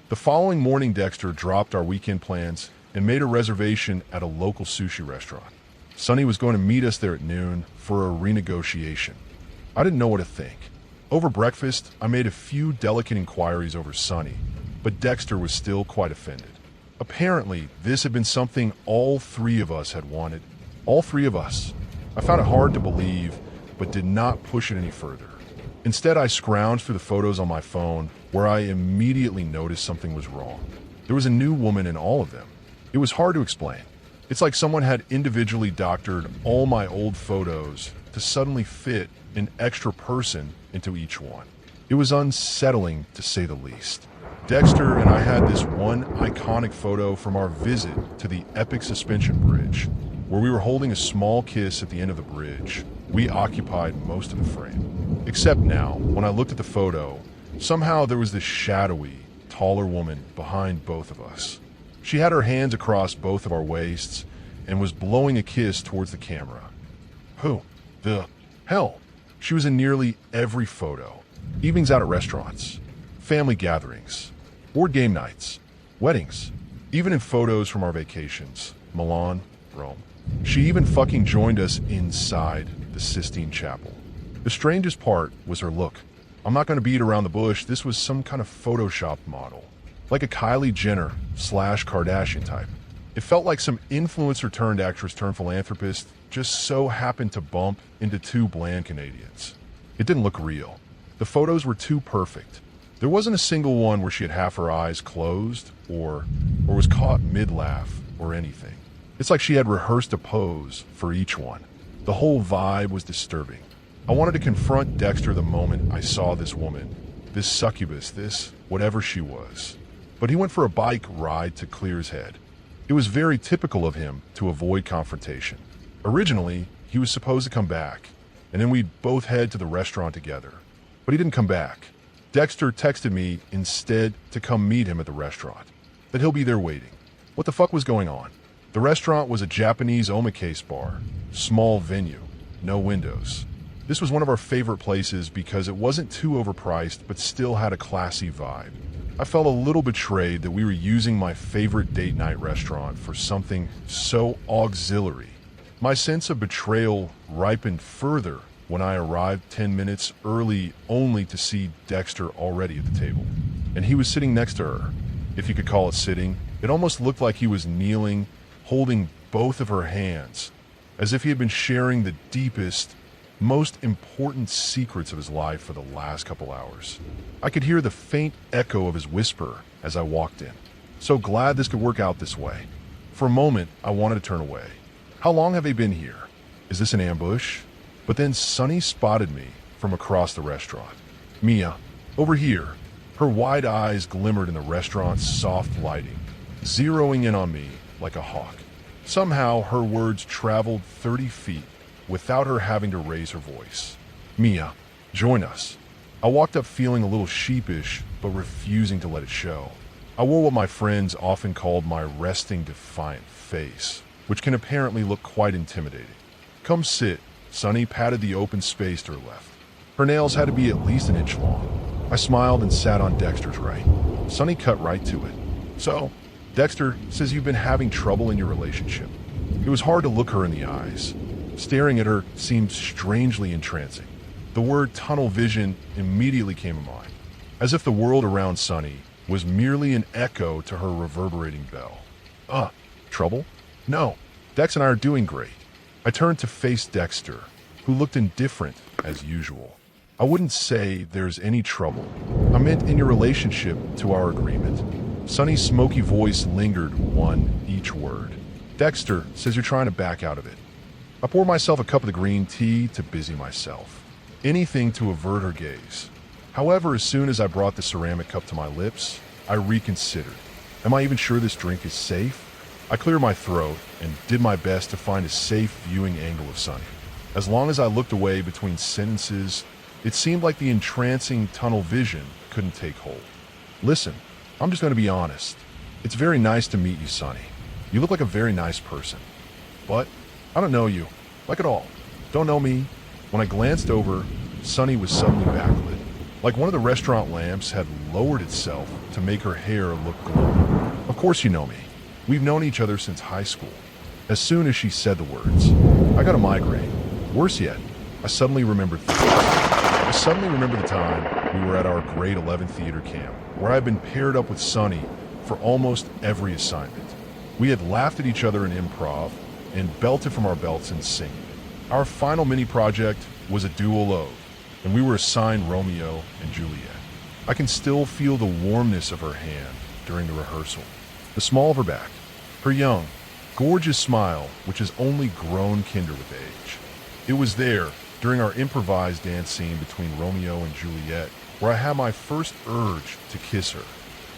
The following morning, Dexter dropped our weekend plans and made a reservation at a local sushi restaurant. Sunny was going to meet us there at noon for a renegotiation. I didn't know what to think. Over breakfast, I made a few delicate inquiries over Sunny, but Dexter was still quite offended. Apparently, this had been something all three of us had wanted. All three of us. I found it hard to believe, but did not push it any further. Instead, I scrounged through the photos on my phone, where I immediately noticed something was wrong. There was a new woman in all of them. It was hard to explain. It's like someone had individually doctored all my old photos to suddenly fit an extra person into each one. It was unsettling, to say the least. Dexter and I had this one iconic photo from our visit to the epic suspension bridge, where we were holding a small kiss at the end of the bridge. We occupied most of the frame. Except now, when I looked at the photo, somehow there was this shadowy, taller woman behind both of us. She had her hands across both of our waists and was blowing a kiss towards the camera. Who the hell? She was in nearly every photo. Evenings out at restaurants, family gatherings, board game nights, weddings, even in photos from our vacations, Milan, Rome. She even fucking joined us inside the Sistine Chapel. The strangest part was her look. I'm not going to beat around the bush, this was some kind of Photoshopped model. Like a Kylie Jenner / Kardashian type. It felt like some influencer turned actress turned philanthropist just so happened to bump into two bland Canadians. It didn't look real. The photos were too perfect. There wasn't a single one where she had half her eyes closed or was caught mid-laugh or anything. It's like she had rehearsed a pose for each one. The whole vibe was disturbing. I wanted to confront Dexter the moment I saw this woman, this succubus, this whatever she was. But he went for a bike ride to clear his head. It was very typical of him to avoid confrontation. Originally, he was supposed to come back, and then we'd both head to the restaurant together. But he didn't come back. Dexter texted me instead to come meet him at the restaurant, that he'll be there waiting. What the fuck was going on? The restaurant was a Japanese omakase bar, small venue, no windows. This was one of our favorite places because it wasn't too overpriced but still had a classy vibe. I felt a little betrayed that we were using my favorite date night restaurant for something so auxiliary. My sense of betrayal ripened further when I arrived 10 minutes early only to see Dexter already at the table. And he was sitting next to her. If you could call it sitting, it almost looked like he was kneeling, holding both of her hands, as if he had been sharing the deepest, most important secrets of his life for the last couple hours. I could hear the faint echo of his whisper as I walked in. So glad this could work out this way. For a moment, I wanted to turn away. How long have they been here? Is this an ambush? But then Sunny spotted me from across the restaurant. Mia, over here. Her wide eyes glimmered in the restaurant's soft lighting, zeroing in on me like a hawk. Somehow, her words traveled 30 feet without her having to raise her voice. Mia, join us. I walked up feeling a little sheepish, but refusing to let it show. I wore what my friends often called my resting defiant face, which can apparently look quite intimidating. Come sit. Sunny patted the open space to her left. Her nails had to be at least an inch long. I smiled and sat on Dexter's right. Sunny cut right to it. So, Dexter says you've been having trouble in your relationship. It was hard to look her in the eyes. Staring at her seemed strangely entrancing. The word tunnel vision immediately came to mind, as if the world around Sunny was merely an echo to her reverberating bell. Trouble? No, Dex and I are doing great. I turned to face Dexter, who looked indifferent as usual. I wouldn't say there's any trouble. I meant in your relationship to our agreement. Sunny's smoky voice lingered each word. Dexter says you're trying to back out of it. I poured myself a cup of the green tea to busy myself. Anything to avert her gaze. However, as soon as I brought the ceramic cup to my lips, I reconsidered. Am I even sure this drink is safe? I cleared my throat and did my best to find a safe viewing angle of Sunny. As long as I looked away between sentences, it seemed like the entrancing tunnel vision couldn't take hold. Listen, I'm just going to be honest. It's very nice to meet you, Sunny. You look like a very nice person. But I don't know you, like at all. Don't know me. When I glanced over, Sunny was suddenly backlit. Like one of the restaurant lamps had lowered itself to make her hair look glowing. Of course you know me. We've known each other since high school. As soon as she said the words, I got a migraine. Worse yet, I suddenly remembered the time we were at our grade 11 theater camp, where I had been paired up with Sunny for almost every assignment. We had laughed at each other in improv and belted from our belts in singing. Our final mini project was a dual ode, and we were assigned Romeo and Juliet. I can still feel the warmness of her hand during the rehearsal, the small of her back, her young, gorgeous smile, which has only grown kinder with age. It was there, during our improvised dance scene between Romeo and Juliet, where I had my first urge to kiss her.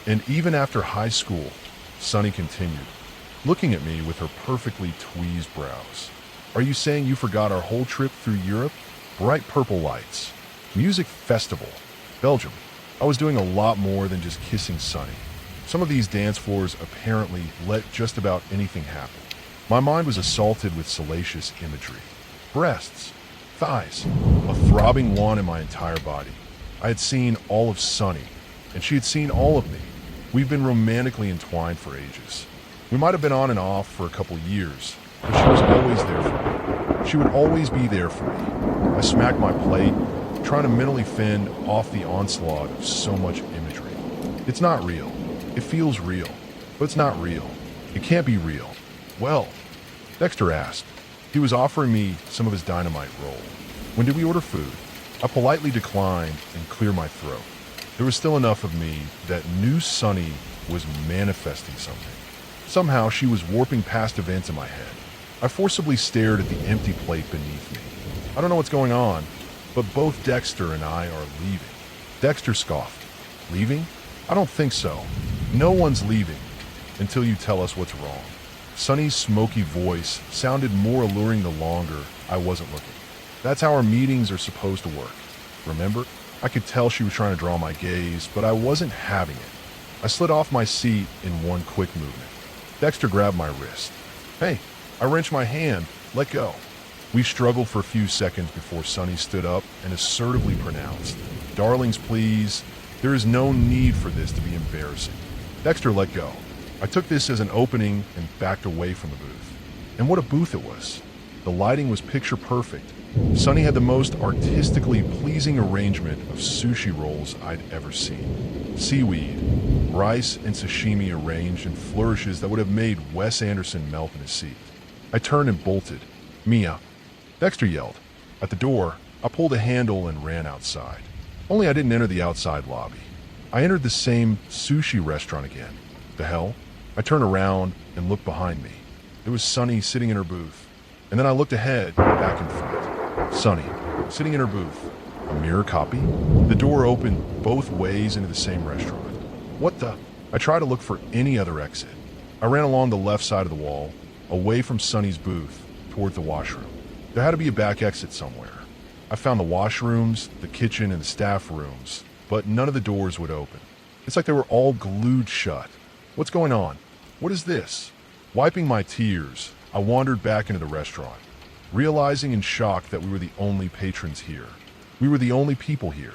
And even after high school, Sunny continued, looking at me with her perfectly tweezed brows. Are you saying you forgot our whole trip through Europe? Bright purple lights, music festival, Belgium. I was doing a lot more than just kissing Sunny. Some of these dance floors apparently let just about anything happen. My mind was assaulted with salacious imagery. Breasts, thighs, a throbbing want in my entire body. I had seen all of Sunny, and she had seen all of me. We've been romantically entwined for ages. We might have been on and off for a couple years, but she was always there for me. She would always be there for me. I smacked my plate, trying to mentally fend off the onslaught of so much imagery. It's not real. It feels real, but it's not real. It can't be real. Well, Dexter asked. He was offering me some of his dynamite roll. When did we order food? I politely declined and cleared my throat. There was still enough of me that knew Sunny was manifesting something. Somehow she was warping past events in my head. I forcibly stared at the empty plate beneath me. I don't know what's going on, but both Dexter and I are leaving. Dexter scoffed. Leaving? I don't think so. No one's leaving until you tell us what's wrong. Sunny's smoky voice sounded more alluring the longer I wasn't looking. That's how our meetings are supposed to work. Remember? I could tell she was trying to draw my gaze, but I wasn't having it. I slid off my seat in one quick movement. Dexter grabbed my wrist. Hey, I wrenched my hand. Let go. We struggled for a few seconds before Sunny stood up and assertively pronounced, Darlings, please. There is no need for this to be embarrassing. Dexter let go. I took this as an opening and backed away from the booth. And what a booth it was. The lighting was picture perfect. Sonny had the most artistically pleasing arrangement of sushi rolls I'd ever seen. Seaweed, rice, and sashimi arranged in flourishes that would have made Wes Anderson melt in his seat. I turned and bolted. "Mia!" Dexter yelled. At the door, I pulled a handle and ran outside. Only I didn't enter the outside lobby. I entered the same sushi restaurant again. The hell? I turned around and looked behind me. It was Sonny sitting in her booth. And then I looked ahead, back in front. Sonny, sitting in her booth. A mirror copy? The door opened both ways into the same restaurant. What the? I tried to look for any other exit. I ran along the left side of the wall, away from Sonny's booth, toward the washroom. There had to be a back exit somewhere. I found the washrooms, the kitchen, and the staff rooms, but none of the doors would open. It's like they were all glued shut. What's going on? What is this? Wiping my tears, I wandered back into the restaurant, realizing in shock that we were the only patrons here. We were the only people here.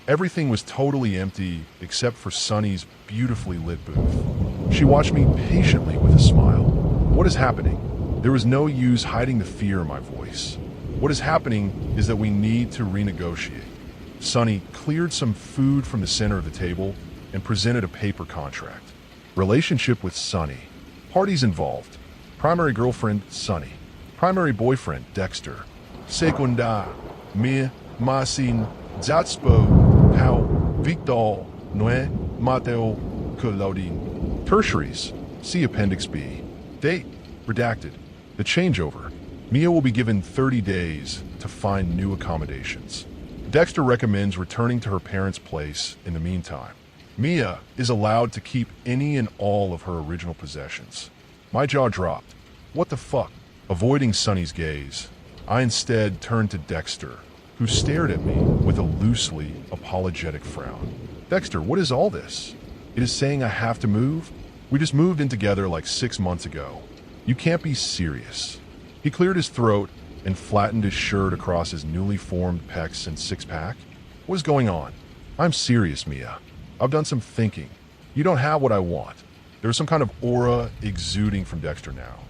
Everything was totally empty except for Sonny's beautifully lit booth. She watched me patiently with a smile. What is happening? There was no use hiding the fear in my voice. What is happening is that we need to renegotiate. Sonny cleared some food from the center of the table and presented a paper contract. Relationship with Sonny. Parties involved. Primary girlfriend, Sonny. Primary boyfriend, Dexter. Secunda, me, masin, zatspo, pau, Victor, Noe, Mateo, Claudine. Tertiaries. See Appendix B. Date. Redacted. The changeover. Mia will be given 30 days to find new accommodations. Dexter recommends returning to her parents' place in the meantime. Mia is allowed to keep any and all of her original possessions. My jaw dropped. What the fuck? Avoiding Sonny's gaze, I instead turned to Dexter, who stared at me with a loosely apologetic frown. Dexter, what is all this? It is saying I have to move? We just moved in together like 6 months ago. You can't be serious. He cleared his throat and flattened his shirt across his newly formed pecs and six-pack. What is going on? I'm serious, Mia. I've done some thinking. You don't have what I want. There's some kind of aura exuding from Dexter now.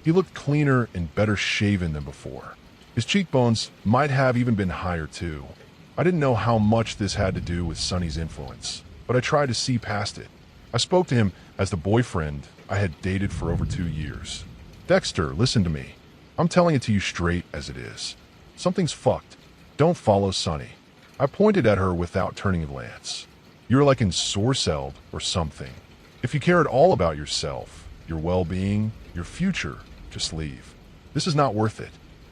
He looked cleaner and better shaven than before. His cheekbones might have even been higher too. I didn't know how much this had to do with Sonny's influence, but I tried to see past it. I spoke to him as the boyfriend I had dated for over 2 years. Dexter, listen to me. I'm telling it to you straight as it is. Something's fucked. Don't follow Sonny. I pointed at her without turning a glance. You're like ensorcelled or something. If you care at all about yourself, your well-being, your future, just leave. This is not worth it.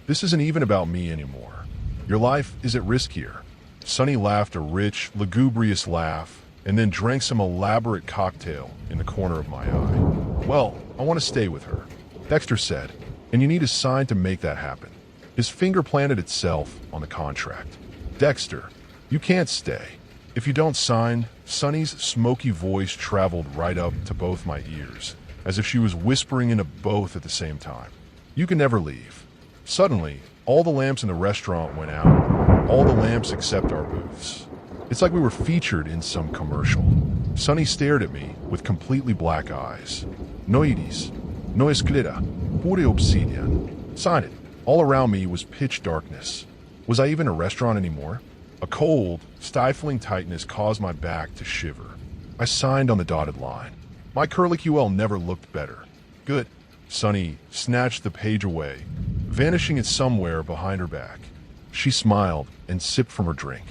This isn't even about me anymore. Your life is at risk here. Sonny laughed a rich, lugubrious laugh and then drank some elaborate cocktail in the corner of my eye. Well, I want to stay with her, Dexter said, and you need a sign to make that happen. His finger planted itself on the contract. Dexter, you can't stay. If you don't sign, Sonny's smoky voice traveled right up to both my ears, as if she was whispering into both at the same time. You can never leave. Suddenly, all the lamps in the restaurant went out. All the lamps except our booths. It's like we were featured in some commercial. Sonny stared at me with completely black eyes. Noidis, no esclera, pure obsidian. Sign it. All around me was pitch darkness. Was I even a restaurant anymore? A cold, stifling tightness caused my back to shiver. I signed on the dotted line. My curlicue never looked better. Good. Sonny snatched the page away, vanishing it somewhere behind her back. She smiled and sipped from her drink.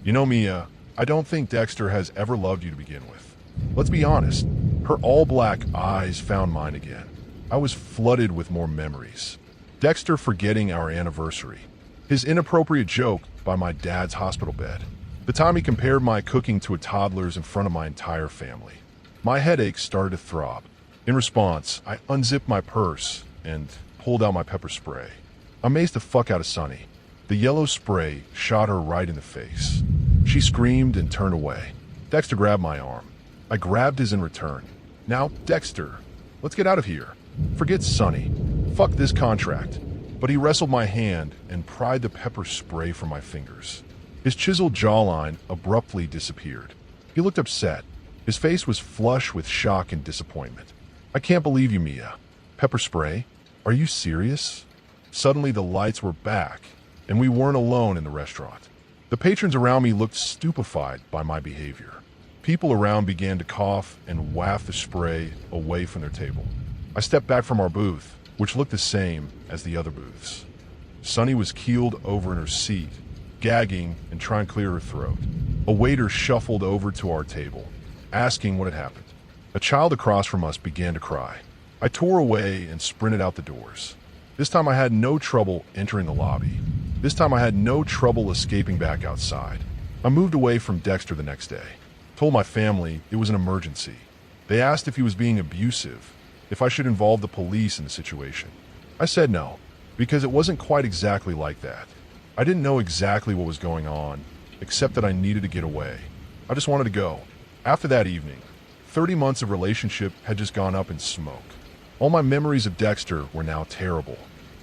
You know, Mia, I don't think Dexter has ever loved you to begin with. Let's be honest. Her all-black eyes found mine again. I was flooded with more memories. Dexter forgetting our anniversary. His inappropriate joke by my dad's hospital bed. The time he compared my cooking to a toddler's in front of my entire family. My headache started to throb. In response, I unzipped my purse and pulled out my pepper spray. I mazed the fuck out of Sonny. The yellow spray shot her right in the face. She screamed and turned away. Dexter grabbed my arm. I grabbed his in return. Now, Dexter, let's get out of here. Forget Sonny. Fuck this contract. But he wrestled my hand and pried the pepper spray from my fingers. His chiseled jawline abruptly disappeared. He looked upset. His face was flush with shock and disappointment. I can't believe you, Mia. Pepper spray? Are you serious? Suddenly the lights were back, and we weren't alone in the restaurant. The patrons around me looked stupefied by my behavior. People around began to cough and waft the spray away from their table. I stepped back from our booth, which looked the same as the other booths. Sunny was keeled over in her seat, gagging and trying to clear her throat. A waiter shuffled over to our table, asking what had happened. A child across from us began to cry. I tore away and sprinted out the doors. This time I had no trouble entering the lobby. This time I had no trouble escaping back outside. I moved away from Dexter the next day. Told my family it was an emergency. They asked if he was being abusive, if I should involve the police in the situation. I said no, because it wasn't quite exactly like that. I didn't know exactly what was going on, except that I needed to get away. I just wanted to go. After that evening, 30 months of relationship had just gone up in smoke. All my memories of Dexter were now terrible.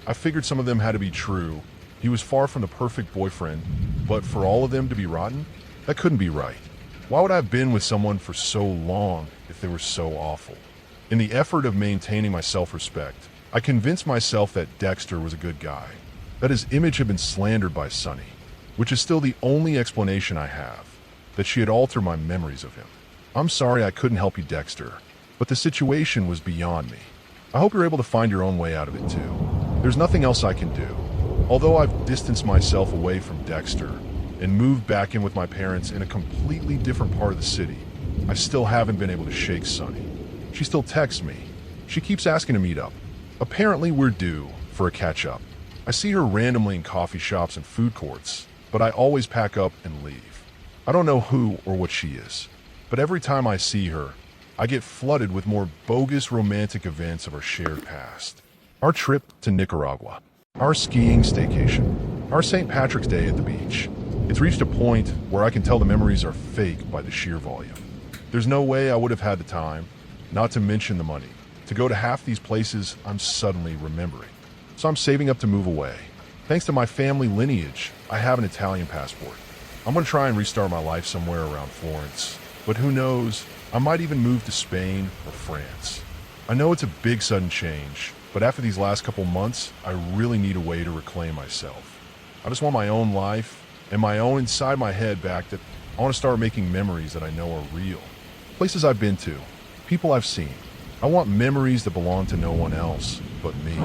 I figured some of them had to be true. He was far from the perfect boyfriend, but for all of them to be rotten? That couldn't be right. Why would I have been with someone for so long if they were so awful? In the effort of maintaining my self-respect, I convinced myself that Dexter was a good guy, that his image had been slandered by Sunny, which is still the only explanation I have, that she had altered my memories of him. I'm sorry I couldn't help you, Dexter, but the situation was beyond me. I hope you're able to find your own way out of it too. There's nothing else I can do. Although I've distanced myself away from Dexter and moved back in with my parents in a completely different part of the city, I still haven't been able to shake Sunny. She still texts me. She keeps asking to meet up. Apparently we're due for a catch-up. I see her randomly in coffee shops and food courts, but I always pack up and leave. I don't know who or what she is, but every time I see her, I get flooded with more bogus romantic events of our shared past. Our trip to Nicaragua, our skiing staycation, our St. Patrick's Day at the beach. It's reached a point where I can tell the memories are fake by the sheer volume. There's no way I would have had the time, not to mention the money, to go to half these places I'm suddenly remembering. So I'm saving up to move away. Thanks to my family lineage, I have an Italian passport. I'm going to try and restart my life somewhere around Florence, but who knows, I might even move to Spain or France. I know it's a big sudden change, but after these last couple months, I really need a way to reclaim myself. I just want my own life and my own inside my head back. That I want to start making memories that I know are real. Places I've been to, people I've seen. I want memories that belong to no one else but me.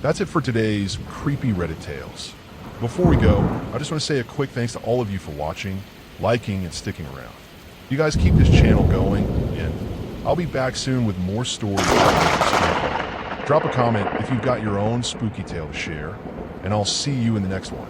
That's it for today's creepy Reddit tales. Before we go, I just want to say a quick thanks to all of you for watching, liking, and sticking around. You guys keep this channel going, and I'll be back soon with more stories. Drop a comment if you've got your own spooky tale to share, and I'll see you in the next one.